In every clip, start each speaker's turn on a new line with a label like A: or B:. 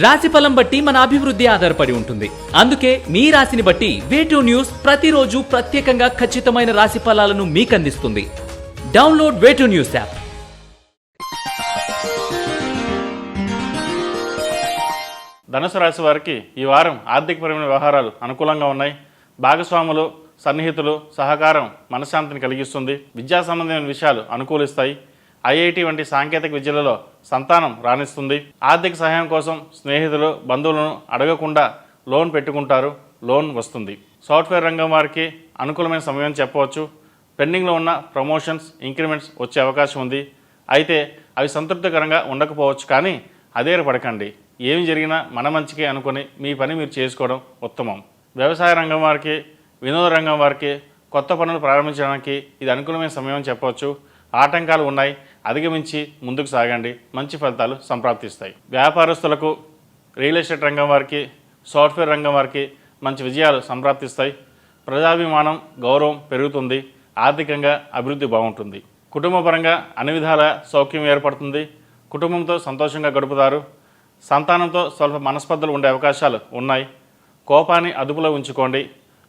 A: రాశిఫలం బట్టి మన అభివృద్ధి ఆధారపడి ఉంటుంది. అందుకే మీ రాశిని బట్టి వే2 న్యూస్ ప్రతిరోజు ప్రత్యేకంగా ఖచ్చితమైన రాశి ఫలాలను మీకు అందిస్తుంది. Download way two news app.
B: ధనుసు రాశి వారికి ఈ వారం ఆర్థికపరమైన వ్యవహారాలు అనుకూలంగా ఉన్నాయి. భాగస్వాములు, సన్నిహితులు సహకారం మనశ్శాంతిని కలిగిస్తుంది. విద్యా సంబంధమైన విషయాలు అనుకూలిస్తాయి. ఐఐటి వంటి సాంకేతిక విద్యలలో సంతానం రాణిస్తుంది. ఆర్థిక సహాయం కోసం స్నేహితులు, బంధువులను అడగకుండా లోన్ పెట్టుకుంటారు. లోన్ వస్తుంది. సాఫ్ట్వేర్ రంగం వారికి అనుకూలమైన సమయం చెప్పవచ్చు. పెండింగ్లో ఉన్న ప్రమోషన్స్, ఇంక్రిమెంట్స్ వచ్చే అవకాశం ఉంది. అయితే అవి సంతృప్తికరంగా ఉండకపోవచ్చు. కానీ అధైర్యపడకండి. ఏమి జరిగినా మన మంచికే అనుకుని మీ పని మీరు చేసుకోవడం ఉత్తమం. వ్యవసాయ రంగం వారికి, వినోద రంగం వారికి కొత్త పనులు ప్రారంభించడానికి ఇది అనుకూలమైన సమయం చెప్పవచ్చు. ఆటంకాలు ఉన్నాయి, అధిగమించి ముందుకు సాగండి. మంచి ఫలితాలు సంప్రాప్తిస్తాయి. వ్యాపారస్తులకు, రియల్ ఎస్టేట్ రంగం వారికి, సాఫ్ట్వేర్ రంగం వారికి మంచి విజయాలు సంప్రాప్తిస్తాయి. ప్రజాభిమానం, గౌరవం పెరుగుతుంది. ఆర్థికంగా అభివృద్ధి బాగుంటుంది. కుటుంబపరంగా అన్ని విధాల సౌఖ్యం ఏర్పడుతుంది. కుటుంబంతో సంతోషంగా గడుపుతారు. సంతానంతో స్వల్ప మనస్పర్ధలు ఉండే అవకాశాలు ఉన్నాయి. కోపాన్ని అదుపులో ఉంచుకోండి.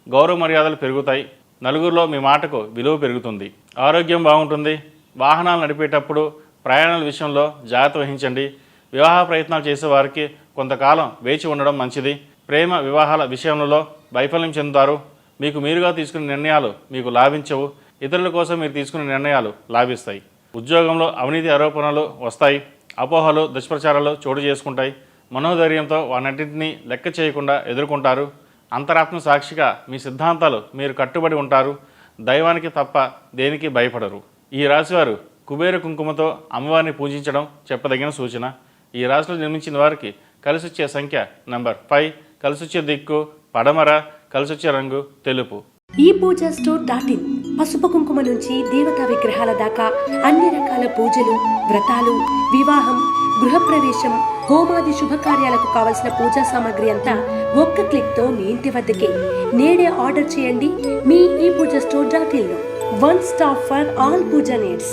B: గౌరవ మర్యాదలు పెరుగుతాయి. నలుగురిలో మీ మాటకు విలువ పెరుగుతుంది. ఆరోగ్యం బాగుంటుంది. వాహనాలు నడిపేటప్పుడు ప్రయాణాల విషయంలో జాగ్రత్త వహించండి. వివాహ ప్రయత్నాలు చేసేవారికి కొంతకాలం వేచి ఉండడం మంచిది. ప్రేమ వివాహాల విషయంలో వైఫల్యం చెందుతారు. మీకు మీరుగా తీసుకునే నిర్ణయాలు మీకు లాభించవు. ఇతరుల కోసం మీరు తీసుకునే నిర్ణయాలు లాభిస్తాయి. ఉద్యోగంలో అవినీతి ఆరోపణలు వస్తాయి. అపోహలు, దుష్ప్రచారాలు చోటు చేసుకుంటాయి. మనోధైర్యంతో వాటన్నింటినీ లెక్క చేయకుండా ఎదుర్కొంటారు. అంతరాత్మ సాక్షిగా మీ సిద్ధాంతాలు మీరు కట్టుబడి ఉంటారు. దైవానికి తప్ప దేనికి భయపడరు. ఈ రాశివారు కుబేర కుంకుమతో అమ్మవారిని పూజించడం చెప్పదగిన సూచన. ఈ రాశిలో జన్మించిన వారికి కలిసొచ్చే సంఖ్య నంబర్ 5, కలిసొచ్చే దిక్కు పడమర, కలిసొచ్చే రంగు తెలుపు.
C: ఈ పూజా స్టోర్ .in పసుపు కుంకుమ నుంచి దేవతా విగ్రహాల దాకా అన్ని రకాల పూజలు, వ్రతాలు, వివాహం, గృహప్రవేశం, హోమాది శుభకార్యాలకు కావలసిన పూజా సామాగ్రి అంతా ఒక్క క్లిక్తో మీ ఇంటి వద్దకే. నేడే ఆర్డర్ చేయండి మీ ఈ పూజా స్టోర్ .in లో. One stop for all Puja needs.